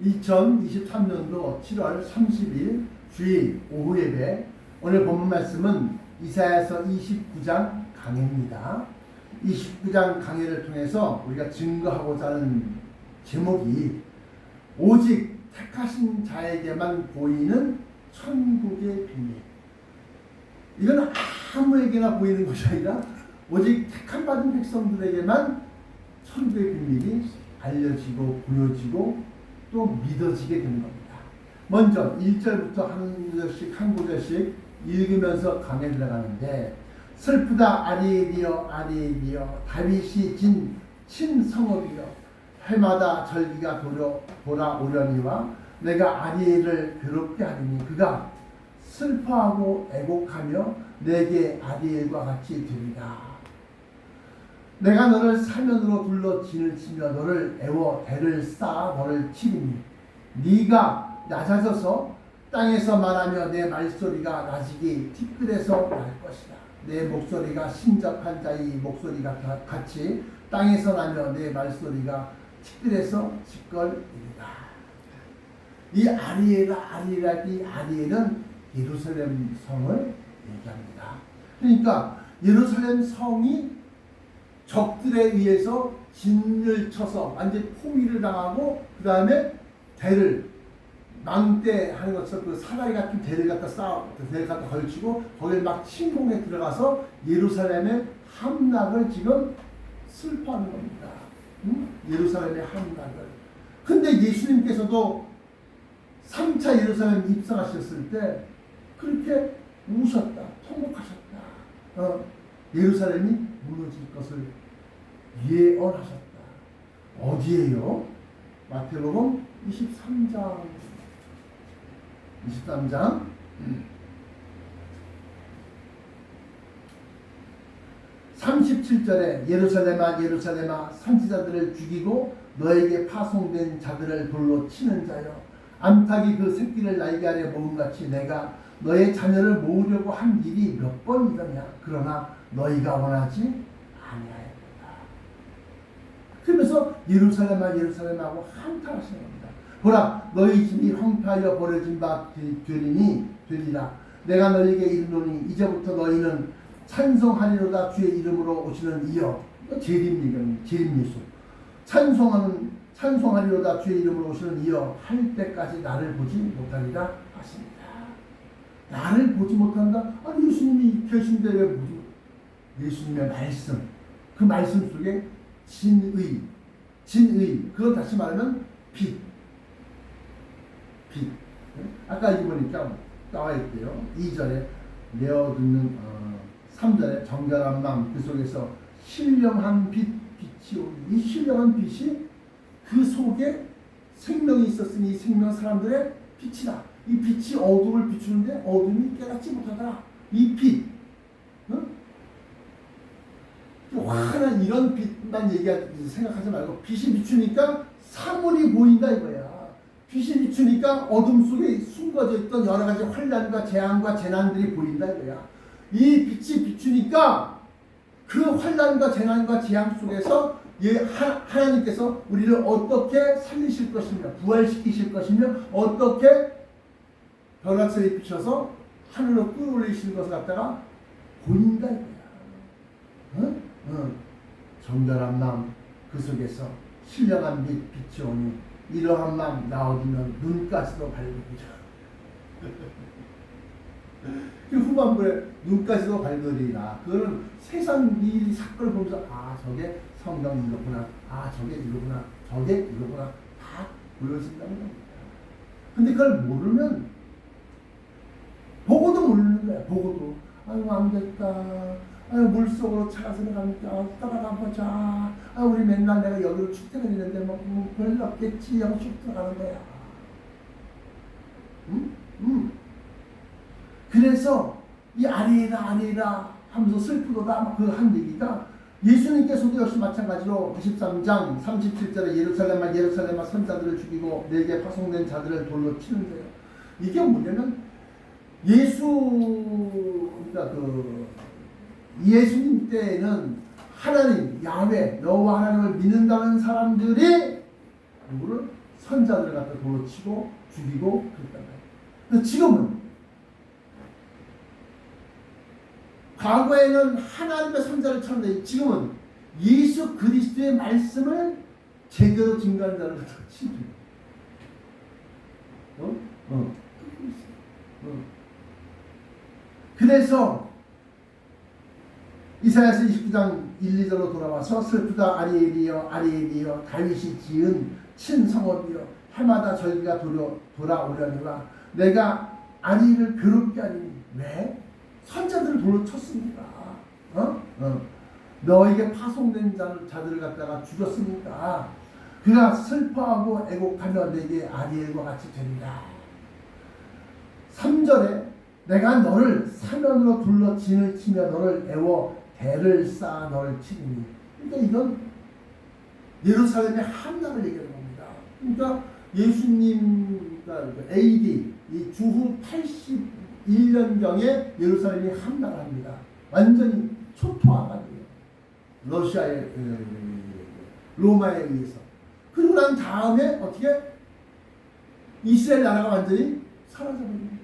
2023년도 7월 30일 주일 오후 예배, 오늘 본문 말씀은 이사야서 29장 강해입니다. 29장 강해를 통해서 우리가 증거하고자 하는 제목이 오직 택하신 자에게만 보이는 천국의 비밀. 이건 아무에게나 보이는 것이 아니라 오직 택함 받은 백성들에게만 천국의 비밀이 알려지고 보여지고 또 믿어지게 되는 겁니다. 먼저 1절부터 한 구절씩 읽으면서 강에 들어가는데, 슬프다 아리엘이여 아리엘이여 다윗이 진 친성읍이여 해마다 절기가 돌아오려니와 내가 아리엘을 괴롭게 하리니 그가 슬퍼하고 애곡하며 내게 아리엘과 같이 되리라. 내가 너를 사면으로 둘러 진을 치며 너를 애워 대를 쌓아 너를 치리니 네가 낮아져서 땅에서 말하며 내 말소리가 낮이기 티끌에서 날 것이다. 내 목소리가 신접한 자의 목소리가 같이 땅에서 나며 내 말소리가 티끌에서 짓걸이리라. 이 아리엘은 예루살렘 성을 얘기합니다. 그러니까 예루살렘 성이 적들에 의해서 진을 쳐서 완전히 포위를 당하고, 그 다음에 대를 망대 하는 것처럼 그 사다리 같은 대를 갖다 걸치고 거기에 막 침공에 들어가서 예루살렘의 함락을 지금 슬퍼하는 겁니다. 예루살렘의 함락을. 근데 예수님께서도 3차 예루살렘 입성하셨을 때 그렇게 우셨다, 통곡하셨다. 예루살렘이 무너질 것을 예언하셨다. 어디에요? 마태복음 23장 37절에 예루살렘아 예루살렘아 선지자들을 죽이고 너에게 파송된 자들을 돌로 치는 자여, 암탉이 그 새끼를 날개 아래 모음같이 내가 너의 자녀를 모으려고 한 일이 몇 번이더냐. 그러나 너희가 원하지 아니하였다. 그러면서 예루살렘아 예루살렘하고 한탄하시는 겁니다. 보라, 너희 집이 황폐하여 버려진 바 되리라. 내가 너희에게 이르노니 이제부터 너희는 찬송하리로다 주의 이름으로 오시는 이여. 재림 예수. 찬송하리로다 주의 이름으로 오시는 이여 할 때까지 나를 보지 못하리라 하십니다. 나를 보지 못한다? 아니 예수님이 계신데 왜 보지? 예수님의 말씀, 그 말씀 속에 진의, 그건 다시 말하면 빛. 아까 이거 보니까 나와 있대요. 2절에 내어 듣는 3절에 정결한 마음 그 속에서 신령한 빛이 오니, 이 신령한 빛이 그 속에 생명이 있었으니 이 생명 사람들의 빛이다. 이 빛이 어둠을 비추는데 어둠이 깨닫지 못하더라. 이 빛, 환한 이런 빛만 생각하지 말고 빛이 비추니까 사물이 보인다 이거야. 빛이 비추니까 어둠 속에 숨겨져 있던 여러 가지 환난과 재앙과 재난들이 보인다 이거야. 이 빛이 비추니까 그 환난과 재난과 재앙 속에서 하나님께서 우리를 어떻게 살리실 것이며 부활시키실 것이며 어떻게 벼락살이 비춰서 하늘로 끌어올리시는 것을 갖다가 보인다 이거야. 정결한 마음 그 속에서 신령한 빛이 오니 이러한 마음 나오면 눈까지도 밝으리라. 그 후반부에 눈까지도 밝으리라. 그거는 세상 이 사건을 보면서 저게 성경 이거구나, 저게 이거구나, 저게 이거구나 다 보여진다는 겁니다. 근데 그걸 모르면 보고도 모르는 거야. 보고도 아이고 안 됐다. 물속으로 차가 들어가니까 따라가 보자. 우리 맨날 내가 여기로 출퇴근했는데 뭐 별일 없겠지 하고 쭉 들어가는 거야. 그래서 이 아리에라 하면서 슬프도다 그 한 얘기가 예수님께서도 역시 마찬가지로 93장 37절에 예루살렘아 예루살렘아 선자들을 죽이고 내게 파송된 자들을 돌로 치는데요. 이게 뭐냐면 예수님 때에는 하나님 야훼 여호와 하나님을 믿는다는 사람들이 누구를 선자들을 갖다 돌로 치고 죽이고 그랬단 말이에요. 근데 지금은 과거에는 하나님의 선자를 쳤는데 지금은 예수 그리스도의 말씀을 제대로 증거하는 자를 갖다 치죠. 그래서 이사야서 29장 1, 2절로 돌아와서 슬프다 아리엘이여 아리엘이여 다윗이 지은 친성읍이여 해마다 절기가 돌아오려니와 내가 아리엘을 괴롭게 하리니 왜? 선자들을 돌로 쳤습니다. 너에게 파송된 자들을 갖다가 죽였습니다. 그가 슬퍼하고 애곡하며 내게 아리엘과 같이 되리라. 3절에 내가 너를 사면으로 둘러 진을 치며 너를 애워 대를 쌓아 너를 치리니. 그러니까 이건 예루살렘의 한나를 얘기하는 겁니다. 그러니까 예수님 AD 이 주후 81년경에 예루살렘이 한나라입니다. 완전히 초토화가 러시아의 로마에 의해서. 그리고 난 다음에 어떻게 이스라엘 나라가 완전히 사라져버립니다.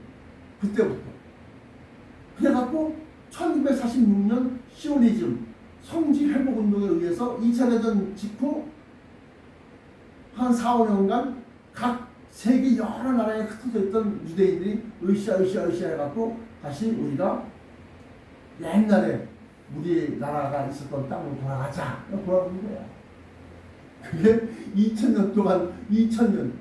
그때부터. 그래갖고 1946년 시오니즘 성지 회복 운동에 의해서 2차 대전 직후 한 4, 5년간 각 세계 여러 나라에 흩어져 있던 유대인들이 으쌰 해갖고 다시 우리가 옛날에 우리 나라가 있었던 땅으로 돌아가자. 돌아가는 거야. 그게 2000년 동안 20년도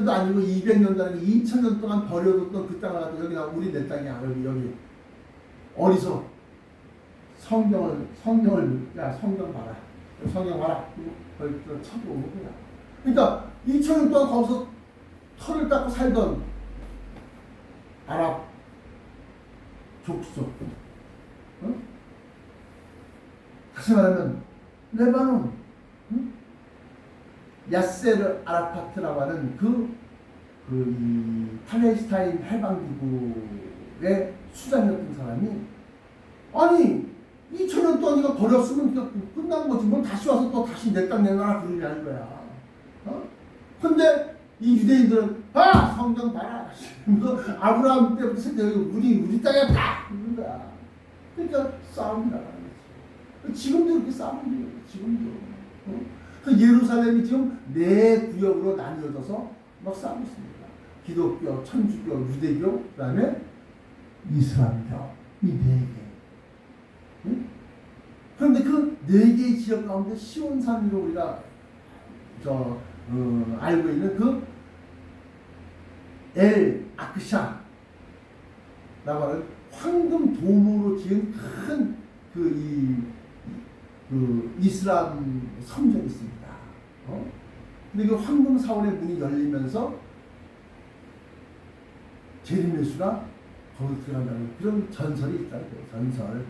아니고 200년도 아니고 2000년 동안 버려뒀던 그 땅을 갖다 여기 우리 내 땅이야. 여기 어디서 성경 봐라. 성경 봐라. 거기 쳐들어오는 거야. 그러니까 2000년 동안 거기서 털을 닦고 살던 아랍 족속, 다시 말하면 레바논, 야세르 아라파트라고 하는 이 팔레스타인 해방기구의 수장이었던 사람이 아니 2000년 동안 이거 버렸으면 끝난 거지 뭘 다시 와서 또 다시 내 땅 내놔라 그러냐는 거야. 근데 이 유대인들은 성경 봐라. 아브라함 때부터 우리 땅에 다 있는 거야. 그러니까 싸움이 나가는 거지. 지금도 이렇게 싸우는 거예요. 지금도. 그 예루살렘이 지금 4구역으로 나뉘어져서 막 싸우고 있습니다. 기독교, 천주교, 유대교, 그 다음에 이슬람교 이 4개. 그런데 그 4개의 지역 가운데 시온산으로 우리가 알고 있는 그 엘 아크샤라고 하는 황금 도무로 지은 큰 이슬람 성전이 있습니다. 근데 그 황금 사원의 문이 열리면서 제림예수가 거기 들어간다는 그런 전설이 있다는 거예요. 전설.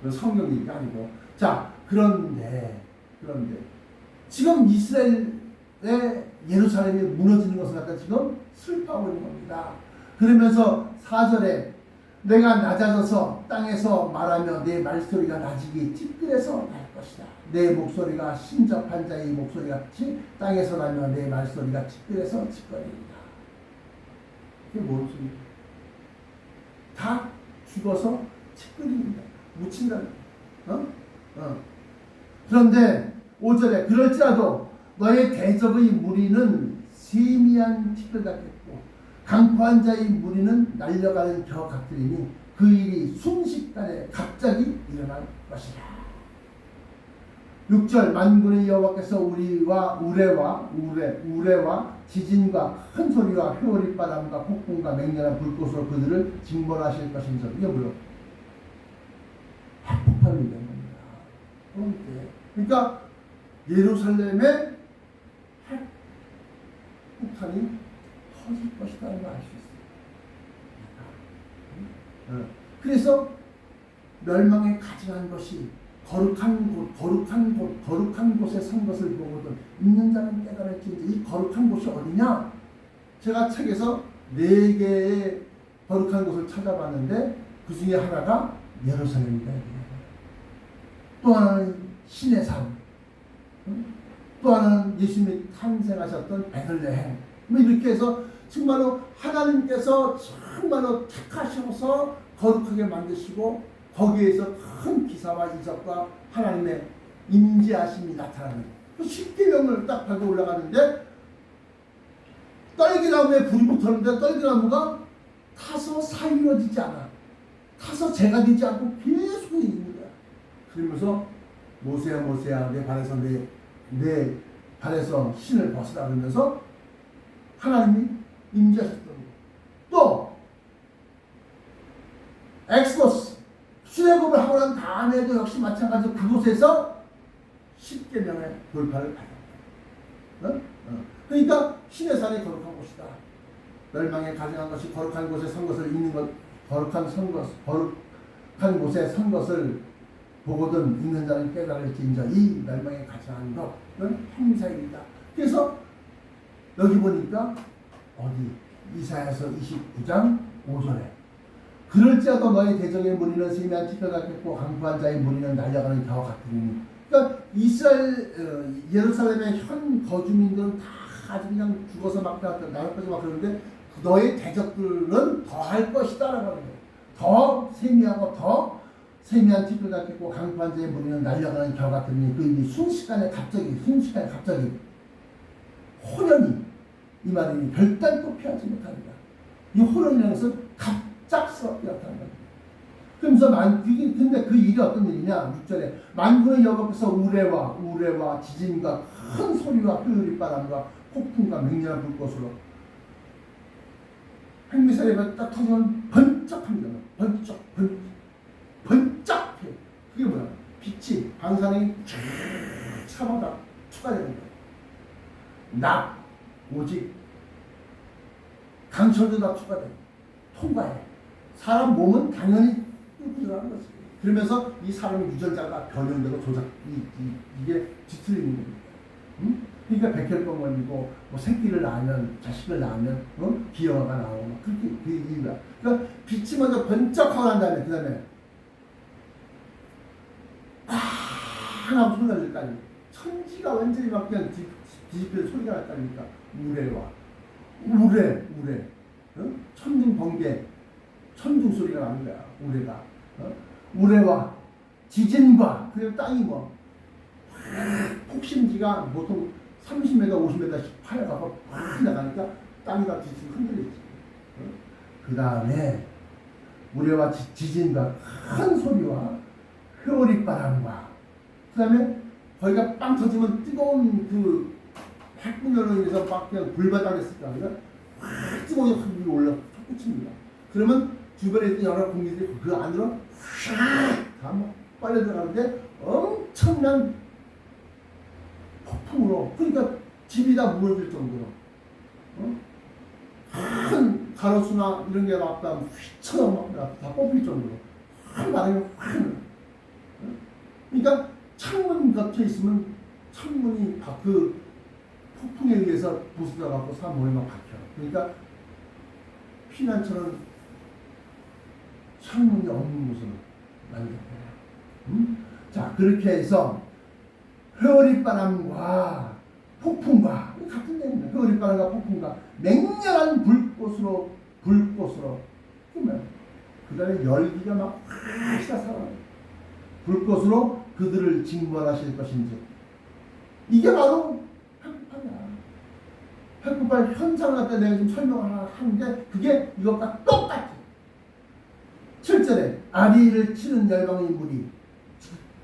성경 얘기가 아니고. 자, 그런데 지금 이스라엘의 예루살렘이 무너지는 것을 갖다 지금 슬퍼하고 있는 겁니다. 그러면서 4절에 내가 낮아져서 땅에서 말하며 내 말소리가 낮이기 찌끄레서 날 것이다. 내 목소리가 신접한 자의 목소리 같이 땅에서 나며 내 말소리가 찌끄레서 찌꺼리이다. 이게 뭔 소리야? 다 죽어서 찌꺼리입니다. 묻힌다는 거야. 그런데 5절에 그럴지라도 너의 대적의 무리는 세미한 티끌 같겠고 강포한 자의 무리는 날려가는 겨 같으리니 그 일이 순식간에 갑자기 일어날 것이라. 6절 만군의 여호와께서 우레와 지진과 큰 소리와 회오리바람과 폭풍과 맹렬한 불꽃으로 그들을 징벌하실 것인지. 이게 뭐예요? 핵폭탄을 얘기하는 겁니다. 그러니까 예루살렘에 핵폭탄이 터질 것이라는 걸 알 수 있어요. 그래서 멸망에 가증한 것이 거룩한 곳에 선 것을 보거든 있는 자는 깨달을지인데 이 거룩한 곳이 어디냐? 제가 책에서 4개의 거룩한 곳을 찾아봤는데 그 중에 하나가 예루살렘이다. 또 하나는 신의 산, 또 하나는 예수님이 탄생하셨던 베들레헴. 뭐 이렇게 해서 정말로 하나님께서 정말로 택하셔서 거룩하게 만드시고 거기에서 큰 기사와 이적과 하나님의 임재하심이 나타나는 그 십계명을 딱 밟고 올라가는데 떨기나무에 불이 붙었는데 떨기나무가 타서 사이워지지 않아. 타서 재가 되지 않고 계속 있는 거야. 그러면서 모세야 모세야 내 발에서 내 발에서 신을 벗으라 그러면서 하나님이 임재하셨던 거예요. 또 엑소더스 출애굽을 하고 난 다음에도 역시 마찬가지로 그곳에서 십계명의 돌파를 받았다. 그러니까 신의 산이 거룩한 곳이다. 멸망에 가증한 것이 거룩한 곳에 선 것을 있는 것, 거룩한 곳에 선 것을 보거든 있는 자는 깨달을지인자 이 멸망에 가증한 것은 행사일이다. 그래서 여기 보니까 어디 이사야서 29장 5절에 그럴지라도 너희 대적의 무리는 세미한 티끌 같겠고 강포한 자의 무리는 날려가는 겨와 같으니. 그러니까 이스라엘 예루살렘의 현 거주민들은 다 아주 그냥 죽어서 막 나갈 거지 막 그러는데 너의 대적들은 더 할 것이다 라고 하는 거예요. 더 세미하고 더 세미한 티끌 같겠고 강포한 자의 무리는 날려가는 겨와 같으니. 그 순식간에 갑자기 호련이 이 말이 별단도 피하지 못합니다. 이 호련이라는 것은 갑작스럽게 나타난 겁니다. 그러면서 근데 그 일이 어떤 일이냐? 6절에 만군의 여호와께서 우레와 지진과 큰 소리와 흐르리 바람과 폭풍과 맹렬한 불꽃으로 핵미사일이 딱 터지면 번쩍합니다. 번쩍해. 그게 뭐야? 빛이 방사능이 쫙 차마다 추가되는 거야. 오직 강철도 다 추가돼. 통과해. 사람 몸은 당연히 뚫고 들어가는 거지. 그러면서 이 사람의 유전자가 변형되고 이게 뒤틀리는 겁니다. 그러니까 백혈병 걸리고 뭐 새끼를 낳으면 자식을 낳으면 기형아가 나오고 그렇게 그 이유가. 그러니까 빛이 먼저 번쩍하고 난 다음에 그 다음에 하나 소리가 날 거 아니에요. 천지가 완전히 막 그냥 뒤집혀서 소리가 날 거 아닙니까? 우레 천둥 번개 천둥 소리가 나는 거야. 우레와 지진과 그리고 땅이 뭐 폭신지가 보통 30m 50m씩 파여가고 팍 나가니까 땅이 다 뒤집어 흔들리지. 그 다음에 우레와 지진과 큰 소리와 회오리바람과 그 다음에 거기가 빵 터지면 뜨거운 그 핵분열로 인해서 막 그냥 불바다가 됐을까 하니까 확 뜨거운 확 올라 솟구칩니다. 그러면 주변에 있던 여러 공기들이 그 안으로 다 빨려 들어가는데 엄청난 폭풍으로, 그러니까 집이 다 무너질 정도로 큰 가로수나 이런 게 나왔다 휘처럼 다 뽑힐 정도로 큰 바람이 확. 그러니까 창문 닫혀 있으면 창문이 그 폭풍에 의해서 부수져갖고 사람 몸에 막 박혀. 그러니까 피난처는 창문이 없는 곳으로 만들어요. 자, 그렇게 해서 회오리바람과 폭풍과 같은 내용입니다. 회오리바람과 폭풍과 맹렬한 불꽃으로 그 다음에 열기가 막 확 살아요. 불꽃으로 그들을 징벌하실 것인지. 이게 바로 핵폭발 현상을 갖다 내가 지금 설명을 하는데 그게 이것과 똑같아. 7절에 아리를 치는 열방의 무리,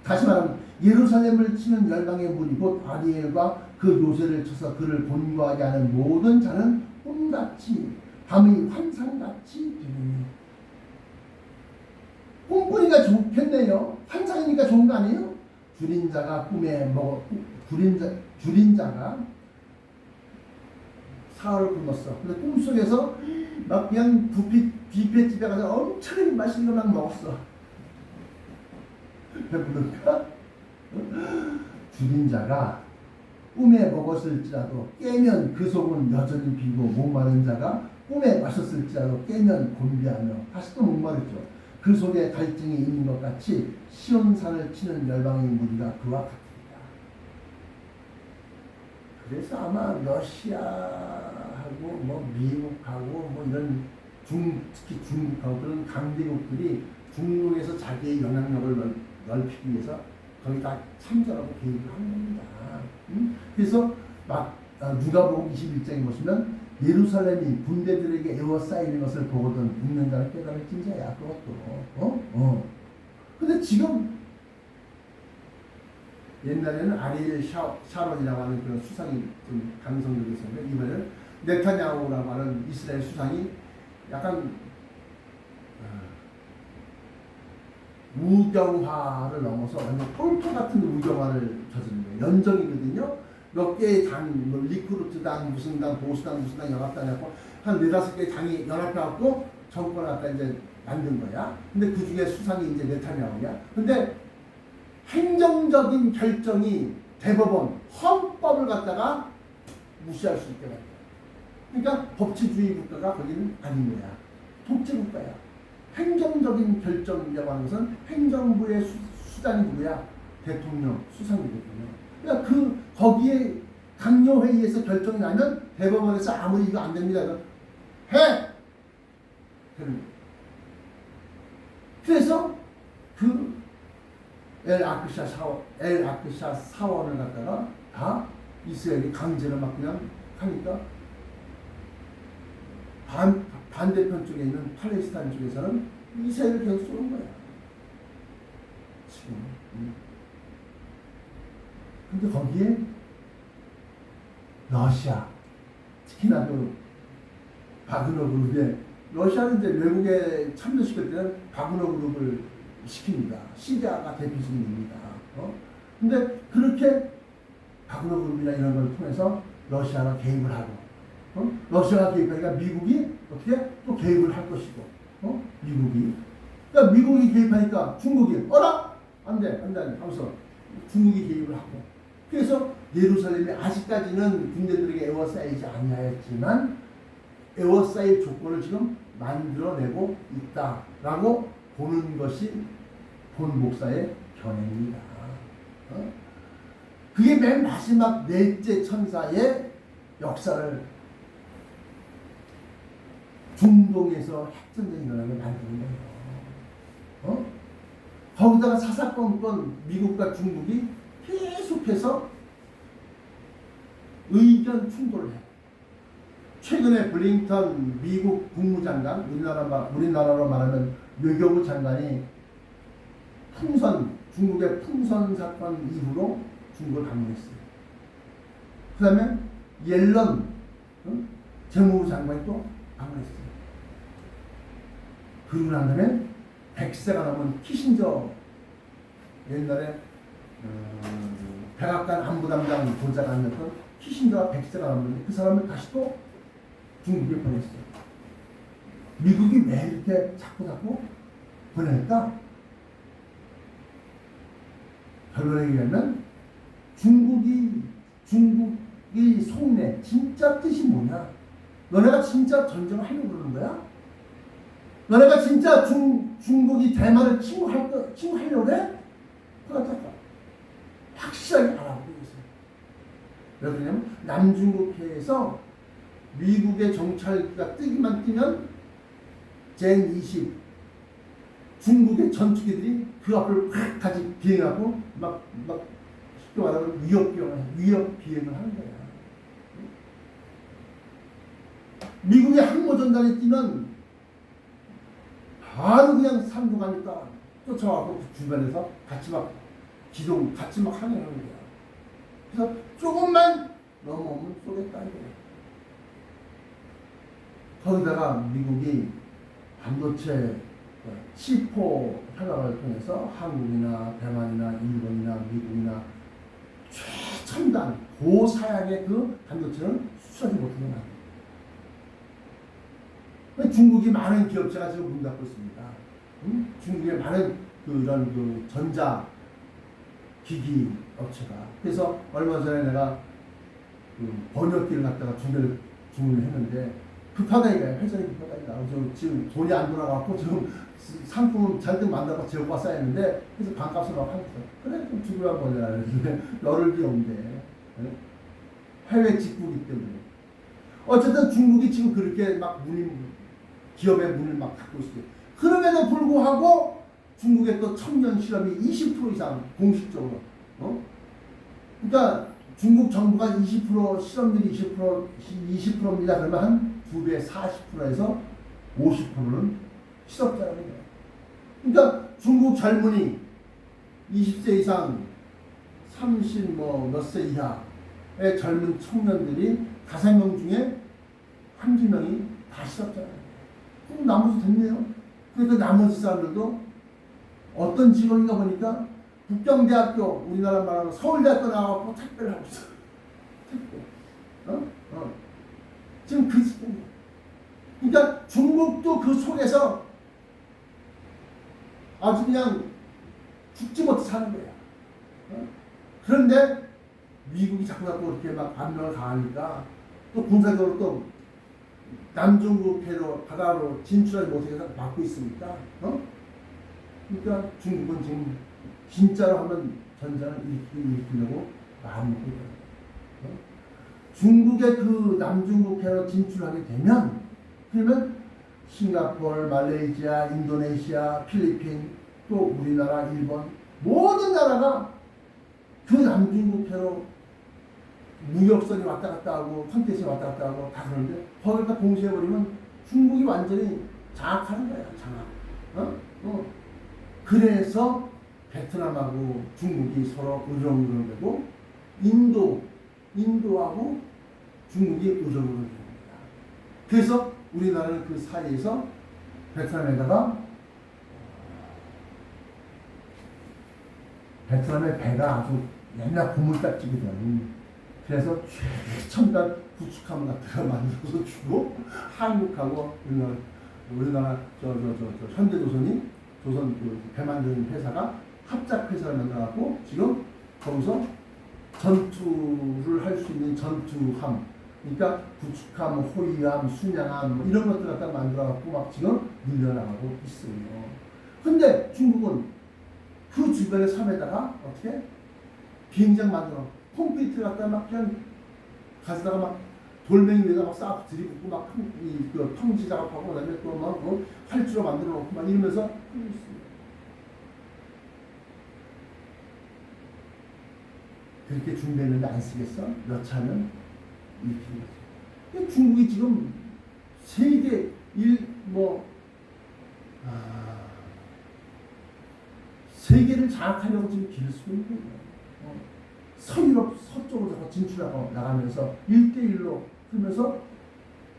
다시 말하면 예루살렘을 치는 열방의 무리 곧 아리엘과 그 요새를 쳐서 그를 곤고하게 하는 모든 자는 꿈같이 밤의 환상같이 되느니. 꿈꾸니까 좋겠네요. 환상이니까 좋은 거 아니에요? 줄인 자가 사흘을 굶었어. 근데 꿈속에서 막 그냥 뷔페집에 가서 엄청 맛있는 거 막 먹었어. 배부를까? 줄인 자가 꿈에 먹었을지라도 깨면 그 속은 여전히 비고 목마른 자가 꿈에 마셨을지라도 깨면 곤비하며 다시 또 목마르죠. 그 속에 갈증이 있는 것 같이 시온산을 치는 열방의 무리가 그와 같으리라. 그래서 아마 러시아하고 뭐 미국하고 뭐 이런 특히 중국하고 그런 강대국들이 중동에서 자기의 영향력을 넓히기 위해서 거기 다 참전하고 개입을 하는 겁니다. 그래서 막 누가복음 21장에 보시면 예루살렘이 군대들에게 에워싸이는 것을 보거든 읽는 자는 깨달을 찐자야. 그것도 근데 지금 옛날에는 아리엘 샤론이라고 하는 그런 수상이 좀 강성적이 있었는데 이번에는 네타냐후라고 하는 이스라엘 수상이 약간 우경화를 넘어서 완전 꼴토 같은 우경화를 저지른 거예요. 연정이거든요. 몇 개의 당, 뭐 리크루트당, 무슨 당, 보수당, 무슨 당, 연합당 해갖고 한 4-5개의 당이 연합해갖고 정권을 갖다 이제 만든 거야. 근데 그 중에 수상이 이제 네타냐후야. 근데 행정적인 결정이 대법원, 헌법을 갖다가 무시할 수 있게 만들어요. 그러니까 법치주의 국가가 거기는 아닌 거야. 독재 국가야. 행정적인 결정이라고 하는 것은 행정부의 수장이 누구야? 대통령, 수상이거든요. 그러니까 거기에 강요회의에서 결정이 나면 대법원에서 아무리 이거 안 됩니다. 해! 그래서 엘 아크샤 사원을 갖다가 다 이스라엘이 강제로 막 그냥 하니까 반대편 쪽에 있는 팔레스타인 쪽에서는 이스라엘을 계속 쏘는 거야. 지금. 근데 거기에 러시아, 특히나 그 바그너 그룹에 러시아는 이제 외국에 참여시킬 때는 바그너 그룹을 시킵니다. 시리아가 대표적입니다. 근데 그렇게 바그너 그룹이나 이런 걸 통해서 러시아가 개입을 하고, 러시아가 개입하니까 미국이 어떻게 또 개입을 할 것이고, 미국이. 그러니까 미국이 개입하니까 중국이, 안 돼, 하면서 중국이 개입을 하고. 그래서 예루살렘이 아직까지는 군대들에게 에워싸이지 아니하였지만, 에워싸일 조건을 지금 만들어내고 있다라고 보는 것이 본 목사의 견해입니다. 그게 맨 마지막 넷째 천사의 역사를 중동에서 핵전쟁이 일어나게 만드는 거예요. 거기다가 사사건건 미국과 중국이 계속해서 의견 충돌을 해요. 최근에 블링턴 미국 국무장관, 우리나라로 말하면 외교부 장관이 중국의 풍선 사건 이후로 중국을 방문했어요. 그 다음에 옐런 재무부 장관이 또 방문했어요. 그러고 난 다음에 100세가 넘은 키신저, 옛날에 백악관 안보담당 보좌관이었던 키신저가 100세가 넘었는데 그 사람을 다시 또 중국에 보냈어요. 미국이 왜 이렇게 자꾸 보낼까? 결론에 의하면 중국이 속내 진짜 뜻이 뭐냐? 너네가 진짜 전쟁을 하려고 그러는 거야? 너네가 진짜 중국이 대만을 침공하려고 그래? 그거 확실하게 알아보고 있어요. 왜 그러냐면 남중국해에서 미국의 정찰기가 뜨면 젠20 중국의 전투기들이 그 앞을 확 같이 비행하고 막 쉽게 말하면 위협 비행을 하는 거야. 미국의 항모전단이 뛰면 바로 그냥 상륙하니까 쫓아와서 주변에서 같이 막 항행하는 거야. 그래서 조금만 넘어오면 쏘겠다 이거야. 거기다가 미국이 반도체 C4 협약을 통해서 한국이나 대만이나 일본이나 미국이나 최첨단 고사양의 그 반도체를 수출하지 못하는 거예요. 중국이 많은 기업체가 지금 문 닫고 있습니다. 중국의 많은 이런 전자 기기 업체가. 그래서 얼마 전에 내가 번역기를 갖다가 주문을 했는데 급하다 이거야. 회전이 급하다 이거야. 지금 돈이 안 돌아가고 지금 상품 잔뜩 만들어서 재고가 쌓였는데 그래서 반값을 막 하고 있어. 그래 좀 주구라 보내라. 그랬는데 열흘 뒤에 온대. 해외 직구기 때문에. 어쨌든 중국이 지금 그렇게 막 기업의 문을 막 닫고 있어요. 그럼에도 불구하고 중국의 또 청년 실업이 20% 이상 공식적으로. 그러니까 중국 정부가 20% 실업률이 20%입니다. 그러면 한 2배 40%에서 50%는 실업자라는 거예요. 그러니까 중국 젊은이 20세 이상 30 몇 세 이하의 젊은 청년들이 5명 중에 한두 명이 다 실업자라는 거예요. 그럼 나머지 됐네요. 그러니까 나머지 사람들도 어떤 직업인가 보니까 북경대학교, 우리나라 말하는 서울대학교 나와서 택배를 하고 있어요. 택배. 지금 그 시점이에요. 그러니까 중국도 그 속에서 아주 그냥 죽지 못해 사는 거예요. 그런데 미국이 자꾸 이렇게 막 반명을 강하니까 또 군사적으로 또 남중국 해로 바다로 진출하지 못해서 막고 있으니까. 그러니까 중국은 지금 진짜로 하면 전쟁을 일으키려고 마음먹고 있어요. 중국의 그 남중국 해로 진출하게 되면 그러면 싱가포르, 말레이시아, 인도네시아, 필리핀, 또 우리나라, 일본 모든 나라가 그 남중국 해로 무역선이 왔다 갔다 하고 컨텐츠 왔다 갔다 하고 다 그러는데 거기다 공수해버리면 중국이 완전히 장악하는 거야. 장악. 그래서 베트남하고 중국이 서로 으르렁으르렁되고 인도하고 중국이 으르렁으르렁 됩니다. 그래서 우리나라는 그 사이에서 베트남의 배가 아주 옛날 고물딱지거든. 그래서 최첨단 구축함 같은 거 만들어서 주고 한국하고 우리나라 현대조선이 조선 배 만드는 회사가 합작 회사를 만들어갖고 지금 거기서 전투를 할 수 있는 전투함, 그러니까 구축함, 호위함, 순양함 이런 것들 갖다 만들어갖고 막 지금 늘려나가고 있어요. 근데 중국은 그 주변의 섬에다가 어떻게 비행장 만들어 콘크리트 갖다 막 그냥 가져다가 막 돌멩이 위에다 막 싹 들이붓고 막 그 평지 작업하고 그다음에 또 막 활주로 만들어 놓고 막 이러면서 하고 있습니다. 그렇게 준비했는데 안 쓰겠어? 몇 차면 이렇게. 중국이 지금 세계 세계를 장악하려고 지금 길을 쓰고 있는 거예요. 서유럽 서쪽으로 진출하고 나가면서 1대1로 그러면서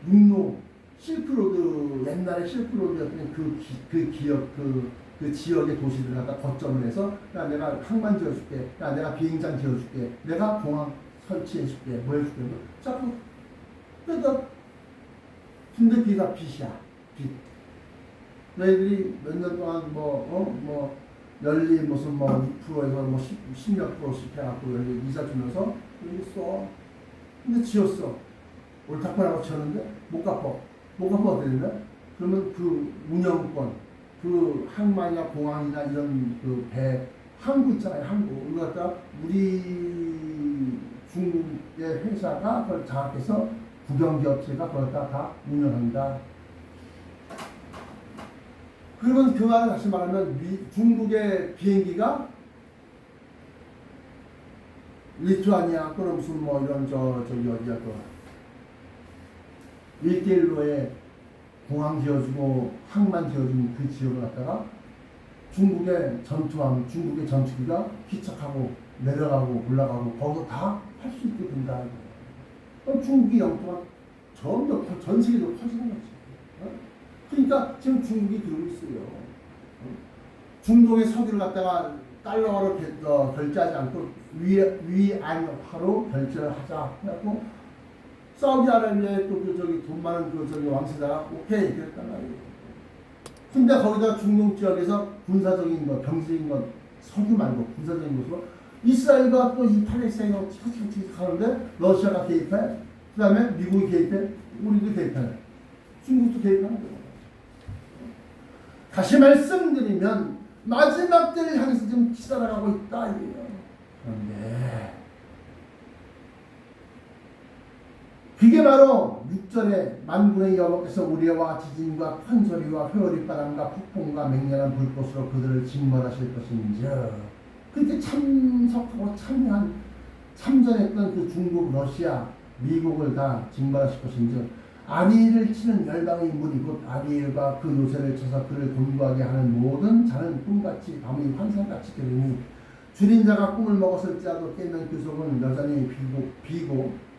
육로 실크로드 옛날에 실크로드였던 그 기업 그 지역의 도시들 갖다 거점을 해서 야 내가 항만 지어줄게, 야 내가 비행장 지어줄게, 내가 공항 설치해줄게, 뭐 해줄게, 자꾸 그러니까 근데 그게 다 빚이야, 빚. 너희들이 몇 년 동안 연리 무슨 2%에서 10몇 %씩 해갖고 연리 이자 주면서 여기 써. 근데 지었어. 옳다퍼라고 지었는데 못 갚아 어떻게 되냐? 그러면 그 운영권, 그 항만이나 공항이나 이런 그 배, 항구 있잖아요, 항구. 이거 갖다 우리 중국의 회사가 그걸 장악해서 국영기업체가 그걸 다 운영한다. 그러면 그 말을 다시 말하면 중국의 비행기가 리투아니아 또는 무슨 이런 저기 어디야 또 1대1로에 공항 지어주고 항만 지어주는 그 지역을 갖다가 중국의 전투함, 중국의 전투기가 기착하고 내려가고 올라가고 거기서 다 할 수 있게 된다. 그럼 중국의 영토가 점점 전 세계적으로 커지는 거지. 그러니까 지금 중국이 그러고 있어요. 중동의 석유를 갖다가 달러로 결제하지 않고 위안화로 결제를 하자 해갖고 사우디아라비아에 또 돈 많은 왕세자가 오케이 그랬단 말이에요. 근데 거기다 중동 지역에서 군사적인 것, 경제적인 것, 석유 말고 군사적인 것으로 이스라엘과 또 이 팔레스타인하고 하는데 러시아가 개입해, 그 다음에 미국이 개입해, 우리도 개입해, 중국도 개입하는 거예요. 다시 말씀드리면 마지막 때를 향해서 지금 치달아가고 있다 이거예요. 그런데 그게 바로 6절에 만군의 여호와께서 우리와 지진과 큰 소리와 회오리 바람과 폭풍과 맹렬한 불꽃으로 그들을 징벌하실 것인지라. 그렇게 참석하고 참전했던 그 중국, 러시아, 미국을 다 징벌하실 것인지 아리엘을 치는 열방의 무리 곧 아리엘과 그 요새를 쳐서 그를 곤고하게 하는 모든 자는 꿈같이 밤의 환상같이 되리니 줄인 자가 꿈을 먹었을지라도 깨면 그 속은 여전히 비고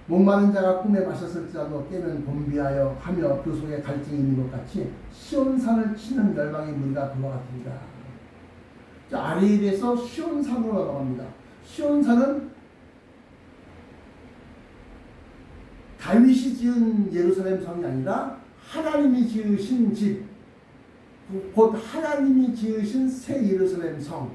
목마른 자가 꿈에 마셨을지라도 깨면 곤비하여 하며 그 속에 갈증이 있는 것 같이 시온산을 치는 열방의 무리가 그와 같으리라. 아리엘에서 시온산으로 넘어갑니다. 시온산은 다윗이 지은 예루살렘 성이 아니라 하나님이 지으신 집, 곧 하나님이 지으신 새 예루살렘 성,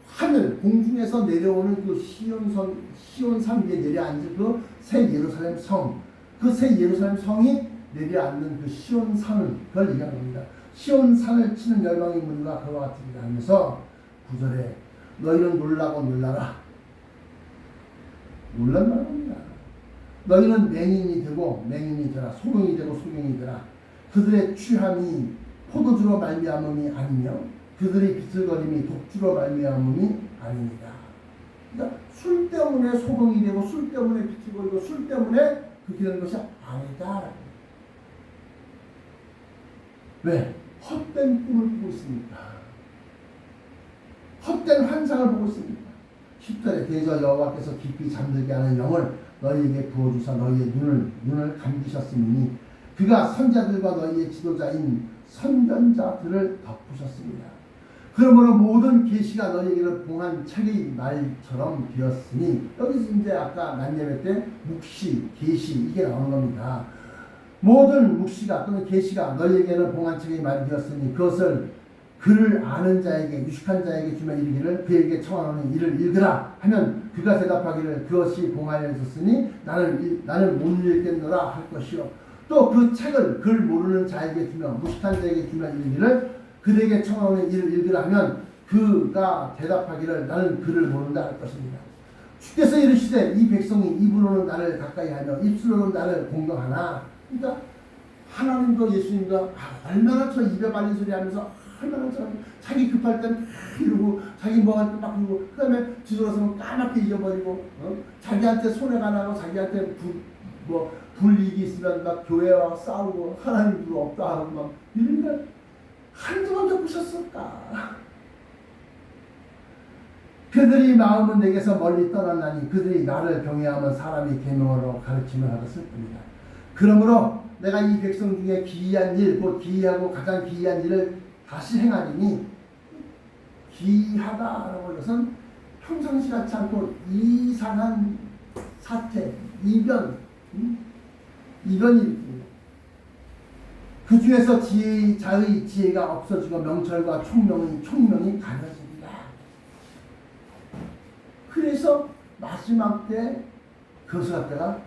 하늘 공중에서 내려오는 그 시온산 위에 내려앉은 그 새 예루살렘 성, 그 새 예루살렘 성이 내려앉는 그 시온산을 그걸 얘기하는 겁니다. 시온산을 치는 열방의 무리가 그와 같으리라 하면서 9절에 너희는 놀라고 놀라라. 놀란다는 겁니다. 너희는 맹인이 되고 맹인이 되라. 소경이 되고 소경이 되라. 그들의 취함이 포도주로 말미암음이 아니며 그들의 비틀거림이 독주로 말미암음이 아닙니다. 그러니까 술 때문에 소경이 되고 술 때문에 비틀거리고 술 때문에 그렇게 되는 것이 아니다. 왜? 헛된 꿈을 꾸고 있습니다. 헛된 환상을 보고 있습니다. 10절에 그래서 여호와께서 깊이 잠들게 하는 영을 너희에게 부어주사 너희의 눈을 감기셨으니 그가 선자들과 너희의 지도자인 선전자들을 덮으셨습니다. 그러므로 모든 계시가 너희에게는 봉한 책의 말처럼 되었으니 여기서 이제 아까 난예배 때 묵시, 계시 이게 나오는 겁니다. 모든 묵시가 또는 계시가 너희에게는 봉한 책의 말이 되었으니 그것을 그를 아는 자에게 유식한 자에게 주면 이르기를 그에게 청하노니 이를 읽으라 하면 그가 대답하기를 그것이 봉하였으니 나는 못 읽겠노라 할 것이요 또 그 책을 글 모르는 자에게 주면 무식한 자에게 주면 이르기를 그에게 청하노니 이를 읽으라 하면 그가 대답하기를 나는 글을 모른다 할 것입니다. 주께서 이르시되 이 백성이 입으로는 나를 가까이 하며 입술로는 나를 공경하나. 그러니까 하나님도 예수님도 얼마나 저 입에 발린 소리 하면서 얼마나 자기 급할 땐 이러고 자기 뭐 할 때 막 그러고 그 다음에 뒤돌아서면 까맣게 잊어버리고 자기한테 손해가 나고 자기한테 불이익이 있으면 막 교회와 싸우고 하나님 누구 없다 하고 막 이런 걸 한두 번 겪으셨을까? 그들이 마음은 내게서 멀리 떠났나니 그들이 나를 경외하면 사람이 계명으로 가르침을 받았을 뿐이다. 그러므로 내가 이 백성 중에 기이한 일, 곧 기이하고 가장 기이한 일을 다시 행하리니 기이하다라고 하는 것은 평상시 같지 않고 이상한 사태, 이변이 일으킵니다. 그 중에서 자의 지혜가 없어지고 명철과 총명이 가려집니다. 그래서 마지막 때 그것을 갖다가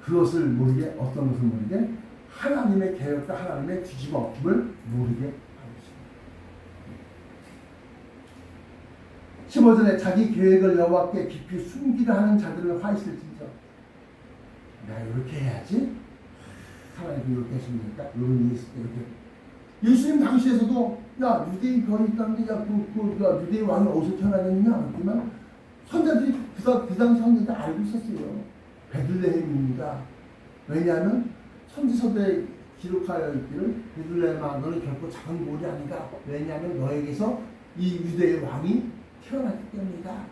그것을 모르게 어떤 것을 모르게 하나님의 계획과 하나님의 뒤집어 엎김을 모르게 하고 있습니다. 15절에 자기 계획을 여호와께 깊이 숨기려 하는 자들을 화 있을지니라. 내가 이렇게 해야지. 하나님이 이렇게 하십니까? 이런 일이 있을 때 이렇게. 예수님 당시에서도 야 유대인 별이 있다는데 야 유대인 왕이 어디서 태어나겠냐 그랬지만 선자들이 그 당시 선자들이 알고 있었어요. 베들레헴입니다. 왜냐하면 선지서대에 기록하여 있기를 베들레헴아 너는 결코 작은 몰이 아니다. 왜냐하면 너에게서 이 유대의 왕이 태어났기 때문이다.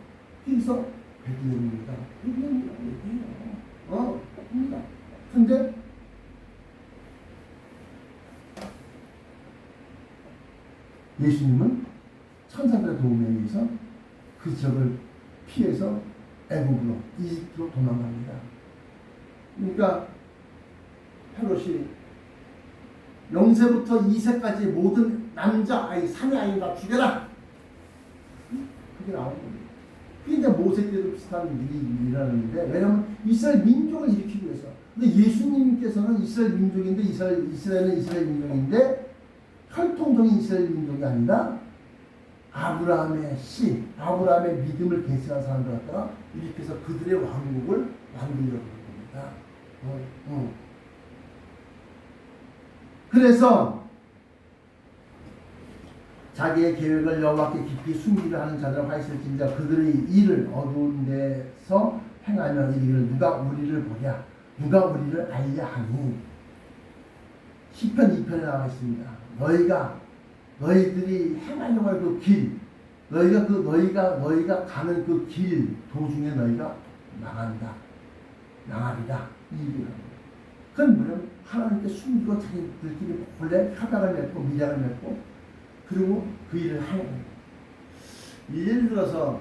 그래서 베들레헴입니다. 베들레헴이라고 얘기해요. 그러니까. 근데 예수님은 천사들의 도움에 의해서 그 지역을 피해서 애굽으로 이집트로 도망갑니다. 그러니까 헤롯이 0세부터 2세까지 모든 남자 아이, 사내 아이 다 죽여라. 그게 나오는 겁니다. 그게 이제 모세 때도 비슷한 일이 일어나는데 왜냐하면 이스라엘 민족을 일으키기 위해서. 근데 예수님께서는 이스라엘 민족인데 이스라엘은 이스라엘 민족인데 혈통적인 이스라엘 민족이 아니라 아브라함의 씨, 아브라함의 믿음을 계승한 사람들 갖다가 이렇게 해서 그들의 왕국을 만들려고 하는 겁니다. 그래서 자기의 계획을 여호와께 깊이 숨기려 하는 자들은 화 있을진저 그들의 일을 어두운 데서 행하며 이르기를 누가 우리를 보랴 누가 우리를 알랴 하니 시편 2편에 나와 있습니다. 너희들이 행하려고 할 그 길, 너희가 가는 그 길 도중에 너희가 망하리라 이 얘기를 합니다. 그건 뭐냐면 하나님께 숨기고 자기들끼리 본래 협약을 맺고 미약을 맺고 그리고 그 일을 하는 거예요. 예를 들어서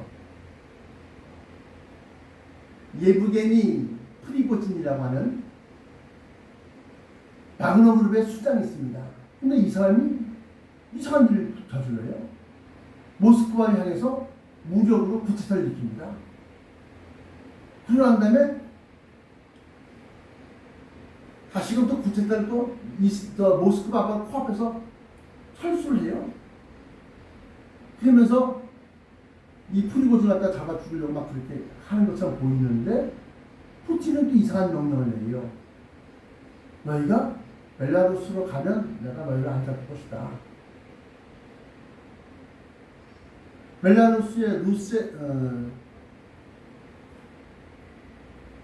예부게니 프리고진이라고 하는 바그너 그룹의 수장이 있습니다. 근데 이 사람이 이상한 일을 저질러요. 모스크바를 향해서 무력으로 구체타를 일으킵니다. 그러고 난 다음에 다시금 또 구체타를 또 모스크바 코앞에서 철수를 해요. 그러면서 이 프리고진을 갖다 잡아 죽이려고 막 그렇게 하는 것처럼 보이는데 푸틴은 또 이상한 명령을 내요. 너희가 벨라루스로 가면 내가 너희를 안 잡을 것이다. 벨라루스의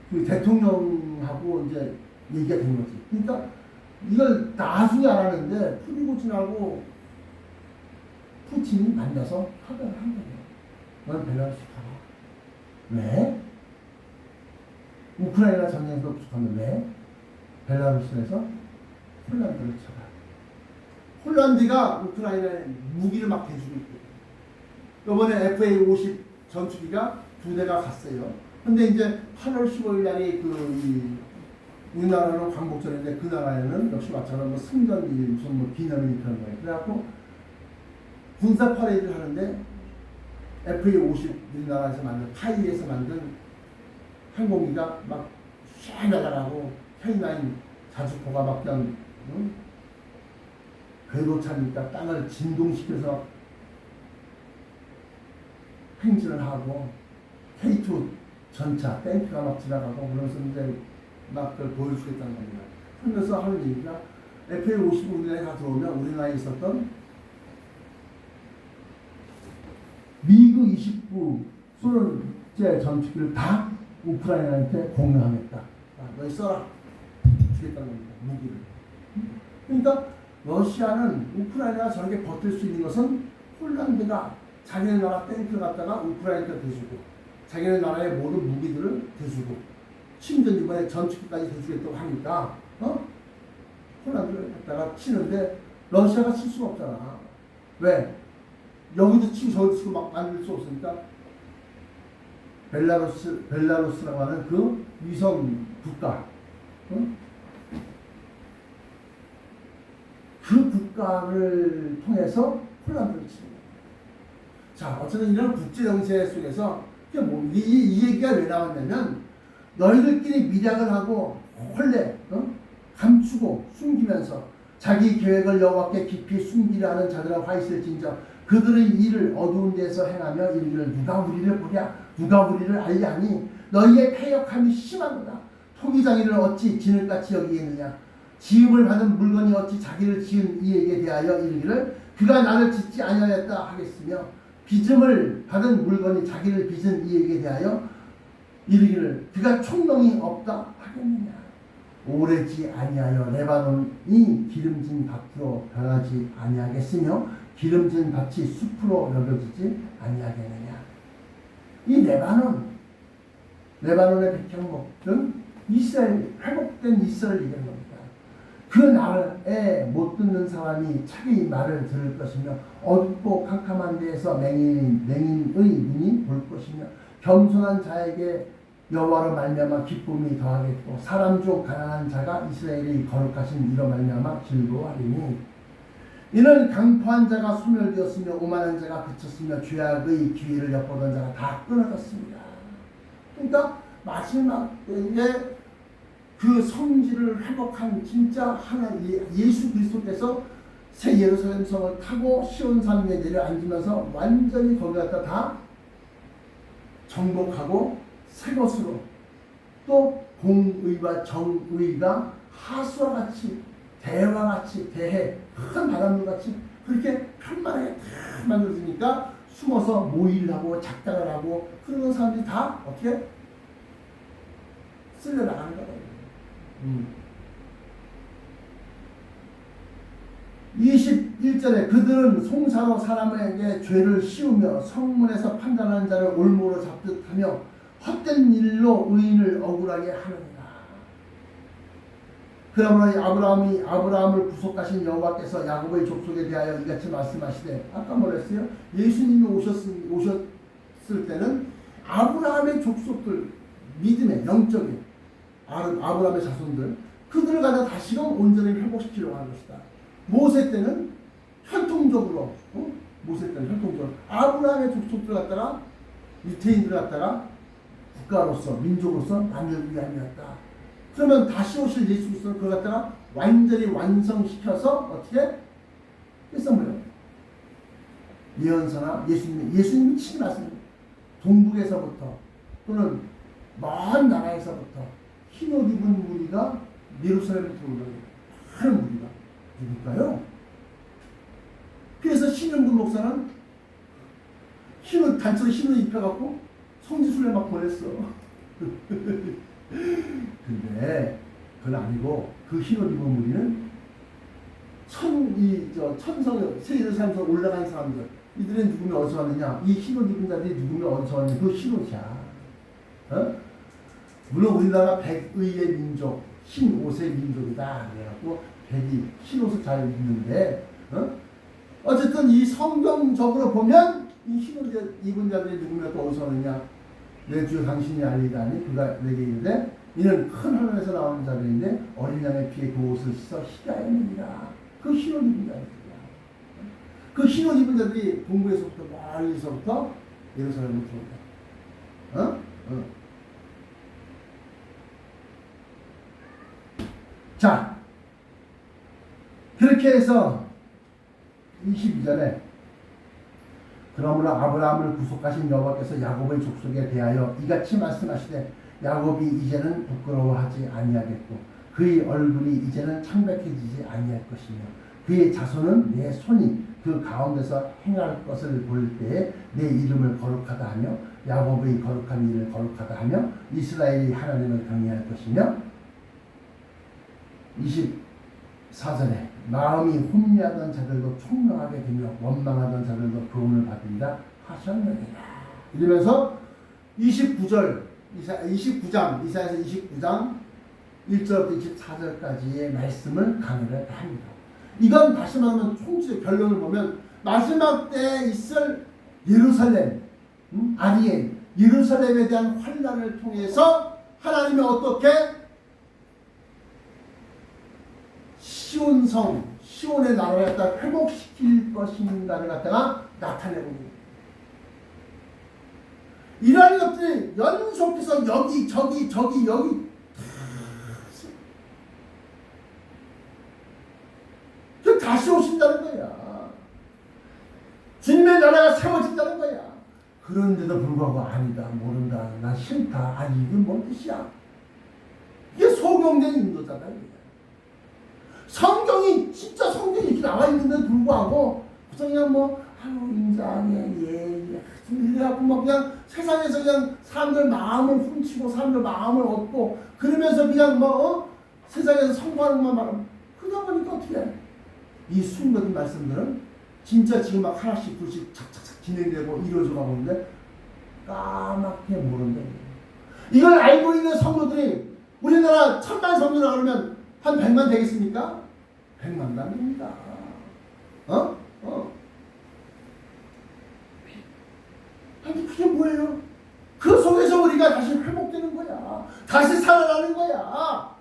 그 대통령하고 이제 얘기가 된 거지. 그러니까 이걸 나중에 알았는데 프리고진하고 푸틴이 만나서 협약을 한 거예요. 너는 벨라루스 가라. 왜? 우크라이나 전쟁에서 부족하면 왜? 벨라루스에서 폴란드를 쳐라. 폴란드가 우크라이나에 무기를 막 대주고 있거든요. 이번에 FA-50 전투기가 2대가 갔어요. 근데 이제 8월 15일 날이 우리나라는 광복절인데 그 나라에는 역시 마찬가지로 승전일 무슨 기념일 그런 거예요. 그래갖고 군사 퍼레이드를 하는데 FA-50 우리나라에서 만든 타이에서 만든 항공기가 막 쫙 날아가고 K9 자주포가 막 그냥 궤도차니까 땅을 진동시켜서 행진을 하고 K2 전차 탱크가 막 지나가고 그러면서 이제 막 그걸 보여주겠다는 겁니다. 그러면서 하는 얘기가 FA-50 우리나라에 다 들어오면 우리나라에 있었던 미그 29 소련제 전투기를 다 우크라이나한테 공유하겠다. 너희 써라. 주겠다는 겁니다. 무기를. 그러니까 러시아는 우크라이나가 저렇게 버틸 수 있는 것은 폴란드가 자기네 나라 탱크를 갖다가 우크라이나한테 대주고 자기네 나라의 모든 무기들을 대주고 심지어 이번에 전투기까지 대주겠다고 하니까 폴란드를 갖다가 치는데 러시아가 칠 수가 없잖아. 왜? 여기도 치고 저기도 치고 막 만들 수 없으니까 벨라루스라고 하는 그 위성 국가 그 국가를 통해서 폴란드를 치는 거예요. 자, 어쨌든 이런 국제 정세 속에서 이 얘기가 왜 나왔냐면 너희들끼리 밀약을 하고 혼례 감추고 숨기면서 자기 계획을 여호와께 깊이 숨기려 하는 자들아 화 있을진저 그들의 일을 어두운 데서 행하며 이르기를 누가 우리를 보랴 누가 우리를 알랴 하니 너희의 패역함이 심하도다. 토기장이를 어찌 진을같이 여기겠느냐 지음을 받은 물건이 어찌 자기를 지은 이에게 대하여 이르기를 그가 나를 짓지 아니하였다 하겠으며 빚음을 받은 물건이 자기를 빚은 이에게 대하여 이르기를 그가 총명이 없다 하겠느냐. 오래지 아니하여 레바논이 기름진 밭으로 변하지 아니하겠으며 기름진 밭이 숲으로 여겨지지 아니하겠느냐. 이 레바논의 백향목은 이스라엘, 회복된 이스라엘을 얘기하는 겁니다. 그 날에 못 듣는 사람이 차기 말을 들을 것이며 어둡고 캄캄한 데에서 맹인의 눈이 볼 것이며 겸손한 자에게 여호와로 말미암아 기쁨이 더하겠고 사람 중 가난한 자가 이스라엘의 거룩하신 이로 말미암아 즐거워하리니 이는 강포한 자가 소멸되었으며 오만한 자가 그쳤으며 죄악의 기회를 엿보던 자가 다 끊어졌습니다. 그러니까 마지막에 그 성질을 회복한 진짜 하나님 예수 그리스도께서 새 예루살렘 성을 타고 시온산 위에 내려앉으면서 완전히 거기 갖다 다 정복하고 새 것으로 또 공의와 정의가 하수와 같이 대와 같이 대해 큰 바닷물같이 그렇게 편만하게 다 만들어지니까 숨어서 모의를 하고 작당을 하고 그런 사람들이 다 어떻게 쓸려 나가는 거예요. 21절에 그들은 송사로 사람에게 죄를 씌우며 성문에서 판단하는 자를 올무로 잡듯 하며 헛된 일로 의인을 억울하게 하느니라. 그러므로 아브라함을 구속하신 여호와께서 야곱의 족속에 대하여 이같이 말씀하시되, 아까 뭐랬어요? 예수님이 오셨을 때는 아브라함의 족속들, 믿음의 영적인 아브라함의 자손들, 그들을 갖다 다시금 온전히 회복시키려고 하는 것이다. 모세 때는 혈통적으로, 모세 때는 혈통적으로 아브라함의 족속들 갖다가 유태인들을 갖다가 국가로서 민족으로서 만들기 위함이었다. 그러면 다시 오실 예수 그리스도는 그걸 갖다가 완전히 완성시켜서 어떻게 했어 뭐요? 예언서나 예수님이 친히 말씀합니다. 동북에서부터 또는 먼 나라에서부터 흰옷 입은 무리가 예루살렘에 들어오는 많은 무리가 누굴까요? 그래서 신영근 목사는 단체로 흰옷 입혀갖고 성지순례 막 보냈어. 근데 그건 아니고 그 흰옷 입은 무리는 천성 새 예루살렘에서 올라간 사람들, 이들은 누구면 어디서 왔느냐? 이 흰옷 입은 자들이 누구면 어디서 왔느냐? 그 흰옷이야. 물론 우리나라 백의의 민족, 흰 옷의 민족이다. 그래갖고 백이 흰옷을 잘 입는데, 어쨌든 이 성경적으로 보면 이 흰옷 입은 자들이 누구면 또 어디서 왔느냐? 내 주 당신이 알리다니 그가 내게 이르되 이는 큰 하늘에서 나오는 자들인데 어린 양의 피에 그 옷을 씻어 희게 하였느니라. 그 흰옷 입은 자들이야. 그 흰옷 입은 자들이 동부에서부터 멀리서부터 예루살렘으로 들어온다. 자, 그렇게 해서 22절에 그러므로 아브라함을 구속하신 여호와께서 야곱의 족속에 대하여 이같이 말씀하시되 야곱이 이제는 부끄러워하지 아니하겠고 그의 얼굴이 이제는 창백해지지 아니할 것이며 그의 자손은 내 손이 그 가운데서 행할 것을 볼 때에 내 이름을 거룩하다 하며 야곱의 거룩한 일을 거룩하다 하며 이스라엘이 하나님을 경외할 것이며 24절에 마음이 혼미하던 자들도 총명하게 되며 원망하던 자들도 교훈을 받으리라 하셨느니라. 이러면서 29장 이사야서 29장 1절부터 24절까지의 말씀을 강의를 합니다. 이건 다시 말하면 총체 결론을 보면 마지막 때에 있을 예루살렘, 아리엔, 예루살렘에 대한 환난을 통해서 하나님이 어떻게 시온의 나라를 갖다 회복시킬 것인가를 갖다가 나타내봅니다. 이러한 것들이 연속해서 여기 다시 오신다는 거야. 주님의 나라가 세워진다는 거야. 그런데도 불구하고 아니다, 모른다, 나 싫다, 아니 이게 뭔 뜻이야? 이게 소경된 인도잖아요. 성경이 진짜 성경이 이렇게 나와 있는데도 불구하고 그냥 인자하게 이래갖고 그냥 세상에서 그냥 사람들 마음을 훔치고 사람들 마음을 얻고 그러면서 그냥 세상에서 성공하는 것만 말하면 그러다 보니까 어떻게 해? 이 숨겨진 말씀들은 진짜 지금 막 하나씩 둘씩 착착착 진행되고 이루어져 가고 있는데 까맣게 모른다. 이걸 알고 있는 성도들이 우리나라 1000만 성도라 그러면 한 100만 되겠습니까? 100만도 안 됩니다. 아니 그게 뭐예요? 그 속에서 우리가 다시 회복되는 거야. 다시 살아나는 거야.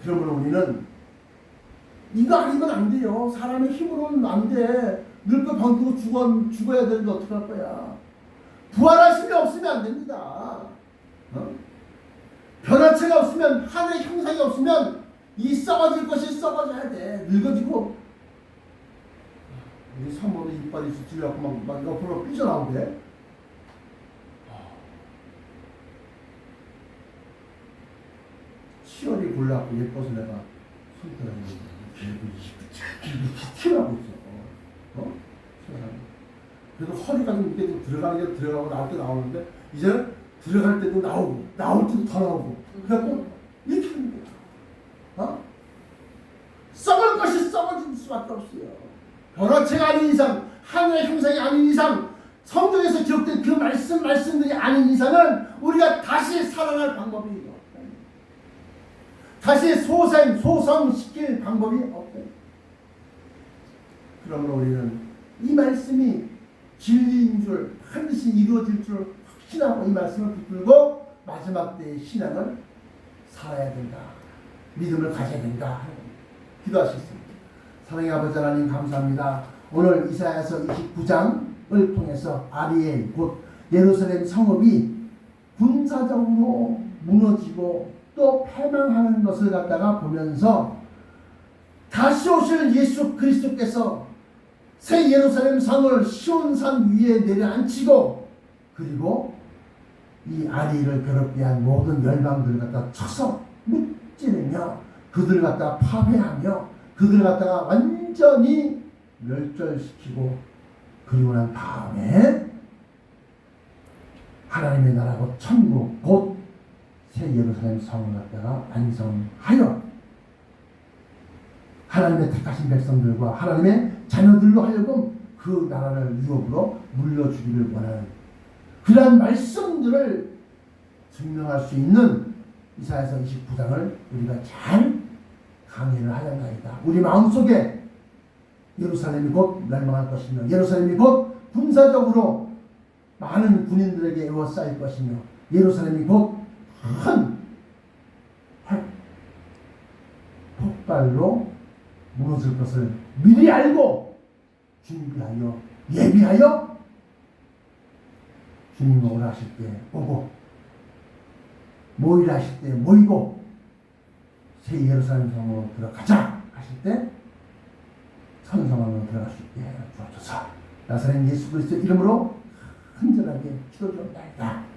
그러므로 우리는 이거 아니면 안 돼요. 사람의 힘으로는 안 돼. 늙고 병들고 죽어야 되는데 어떡할 거야. 부활하심이 없으면 안 됩니다. 변화체가 없으면 하늘의 형상이 없으면 이 썩어질 것이 썩어져야 돼. 늙어지고 우리 사모도 이빨이 뒤틀려갖고 막 옆으로 삐져나오게. 치열이 골라갖고 예뻐서 내가 손들었는데 길고 튀어나오고 있어. 어? 그래도 허리가 좀 이렇게 들어가는 게 들어가고 나올 때 나오는데 이제는 들어갈 때도 나오고 나올 때도 더 나오고 그래갖고 이렇게 하는 거야. 어? 썩을 것이 썩어질 수밖에 없어요. 변화체가 아닌 이상, 하늘의 형상이 아닌 이상, 성경에서 기록된 그 말씀들이 아닌 이상은 우리가 다시 살아날 방법이 없다. 다시 소성시킬 방법이 없다. 그러므로 우리는 이 말씀이 진리인 줄, 반드시 이루어질 줄 확신하고 이 말씀을 붙들고 마지막 때의 신앙을 살아야 된다. 믿음을 가져야 된다. 기도하시겠습니다. 사랑의 아버지 하나님 감사합니다. 오늘 이사야서 29장을 통해서 아리엘 곧 예루살렘 성읍이 군사적으로 무너지고 또 패망하는 것을 갖다가 보면서 다시 오실 예수 그리스도께서 새 예루살렘 성을 시온산 위에 내려앉히고 그리고 이 아리엘을 괴롭게 한 모든 열방들을 갖다 쳐서 무찌르며 그들을 갖다가 파괴하며 그들을 갖다가 완전히 멸절시키고 그리고 난 다음에 하나님의 나라 곧 천국 곧 새 예루살렘 성을 갖다가 완성하여 하나님의 택하신 백성들과 하나님의 자녀들로 하여금 그 나라를 유업으로 물려주기를 원하는 그러한 말씀들을 증명할 수 있는 이사야서 29장을 우리가 잘 강의를 하였나이다. 우리 마음속에 예루살렘이 곧 멸망할 것이며 예루살렘이 곧 군사적으로 많은 군인들에게 에워싸일 것이며 예루살렘이 곧 큰 폭발로 무너질 것을 미리 알고 준비하여 예비하여 주님 오라 하실 때 오고 모이라 하실 때 모이고 새 예루살렘 성으로 들어가자 하실 때 선성 안으로 들어갈 수 있게 주옵소서. 나사렛 예수 그리스도 이름으로 간절하게 기도드립니다.